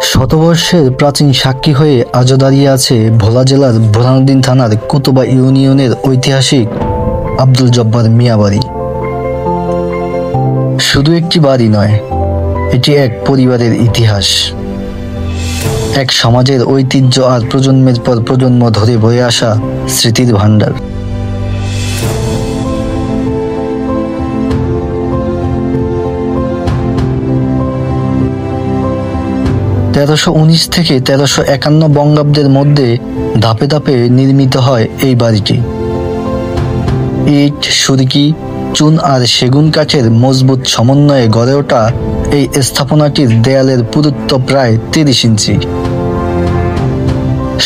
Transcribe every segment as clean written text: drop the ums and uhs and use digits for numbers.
শতবর্ষের প্রাচীন সাক্ষী হয়ে আজও দাঁড়িয়ে আছে ভোলা জেলার বোরহানউদ্দিন থানার কুতুবা ইউনিয়নের ঐতিহাসিক আব্দুল জব্বার মিয়া বাড়ি। শুধু একটি বাড়ি নয়, এটি এক পরিবারের ইতিহাস, এক সমাজের ঐতিহ্য আর প্রজন্মের পর প্রজন্ম ধরে বয়ে আসা স্মৃতির ভাণ্ডার। 1319 থেকে 1351 বঙ্গাব্দের মধ্যে ধাপে ধাপে নির্মিত হয় এই বাড়িটি। ইট, সুরকি, চুন আর সেগুন কাঠের মজবুত সমন্বয়ে গড়ে ওঠা এই স্থাপনাটির দেয়ালের পুরুত্ব প্রায় 30 ইঞ্চি।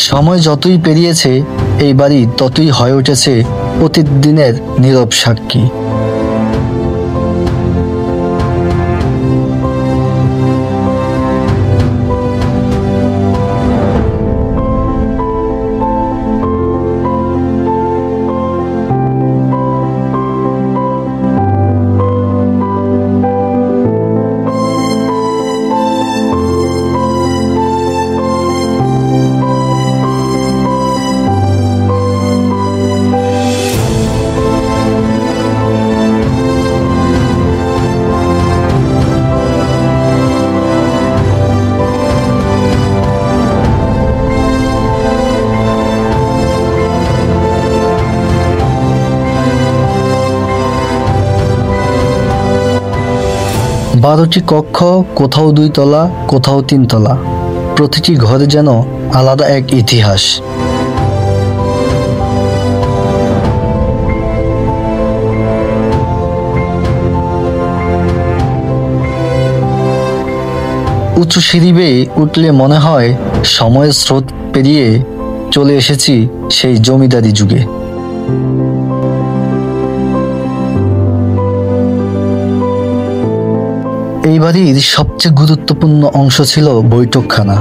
সময় যতই পেরিয়েছে এই বাড়ি ততই হয়ে উঠেছে অতীত দিনের নীরব সাক্ষী। বারোটি কক্ষ, কোথাও 2 তলা, কোথাও 3 তলা। প্রতিটি ঘরে যেন আলাদা এক ইতিহাস। উঁচু সিঁড়ি বেয়ে উঠলে মনে হয় সময়ের স্রোত পেরিয়ে চলে এসেছি সেই জমিদারি যুগে। এই বাড়ির সবচেয়ে গুরুত্বপূর্ণ অংশ ছিল বৈঠকখানা।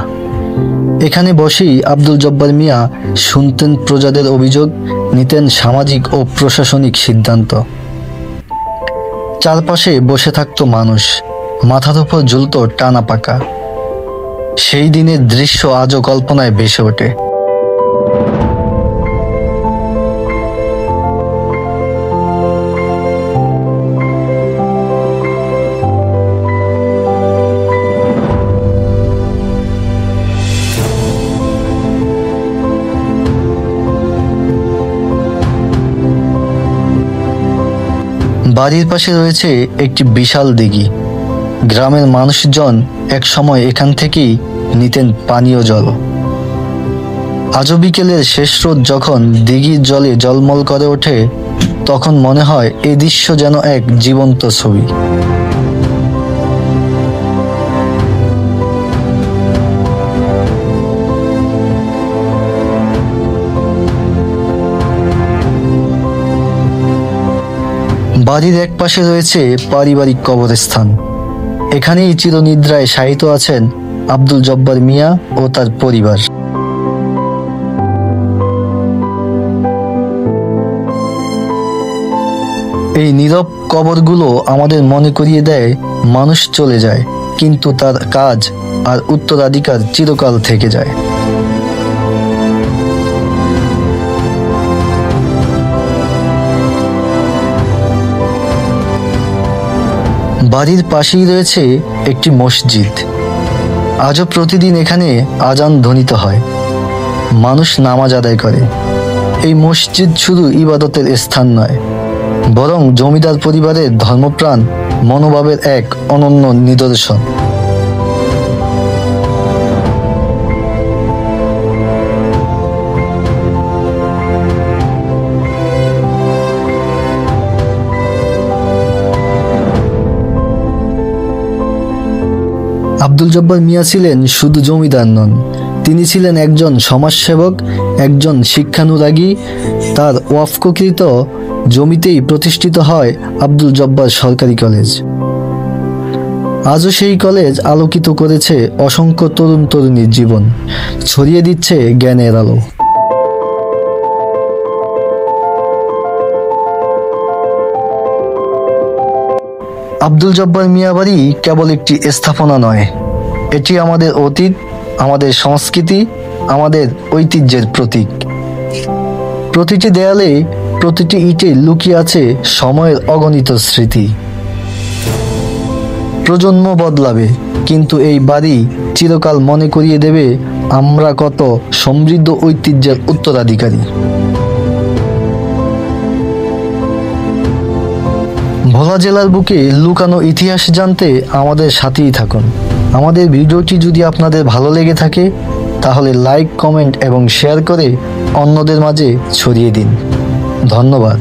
এখানে বসেই আব্দুল জব্বার মিয়া শুনতেন প্রজাদের অভিযোগ, নিতেন সামাজিক ও প্রশাসনিক সিদ্ধান্ত। চারপাশে বসে থাকতো মানুষ, মাথার উপর ঝুলত টানা পাকা। সেই দিনের দৃশ্য আজও কল্পনায় ভেসে ওঠে। বাড়ির পাশে রয়েছে একটি বিশাল দিঘি। গ্রামের মানুষজন এক সময় এখান থেকেই নিতেন পানীয় জল। আজও বিকেলের শেষ রোদ যখন দিঘির জলে জলমল করে ওঠে, তখন মনে হয় এই দৃশ্য যেন এক জীবন্ত ছবি। বাড়ির এক পাশে রয়েছে পারিবারিক কবরস্থান। এখানেই চিরনিদ্রায় শায়িত আছেন আব্দুল জব্বার মিয়া ও তার পরিবার। এই নীরব কবরগুলো আমাদের মনে করিয়ে দেয় মানুষ চলে যায়, কিন্তু তার কাজ আর উত্তরাধিকার চিরকাল থেকে যায়। বাড়ির পাশেই রয়েছে একটি মসজিদ। আজও প্রতিদিন এখানে আজান ধ্বনিত হয়, মানুষ নামাজ আদায় করে। এই মসজিদ শুধু ইবাদতের স্থান নয়, বরং জমিদার পরিবারের ধর্মপ্রাণ মনোভাবের এক অনন্য নিদর্শন। আব্দুল জব্বার মিয়া ছিলেন শুধু জমিদার নন, তিনি ছিলেন একজন সমাজসেবক, একজন শিক্ষানুরাগী। তার ওয়াকফকৃত জমিতেই প্রতিষ্ঠিত হয় আব্দুল জব্বার সরকারি কলেজ। আজও সেই কলেজ আলোকিত করেছে অসংখ্য তরুণ তরুণীর জীবন, ছড়িয়ে দিচ্ছে জ্ঞানের আলো। আব্দুল জব্বার মিয়া বাড়ি কেবল একটি স্থাপনা নয়, এটি আমাদের অতীত, আমাদের সংস্কৃতি, আমাদের ঐতিহ্যের প্রতীক। প্রতিটি দেয়ালে, প্রতিটি ইটে লুকিয়ে আছে সময়ের অগণিত স্মৃতি। প্রজন্ম বদলাবে, কিন্তু এই বাড়ি চিরকাল মনে করিয়ে দেবে আমরা কত সমৃদ্ধ ঐতিহ্যের উত্তরাধিকারী। ভোলা জেলার বুকে লুকানো ইতিহাস জানতে আমাদের সাথেই থাকুন। আমাদের ভিডিওটি যদি আপনাদের ভালো লেগে থাকে তাহলে লাইক, কমেন্ট এবং শেয়ার করে অন্যদের মাঝে ছড়িয়ে দিন। ধন্যবাদ।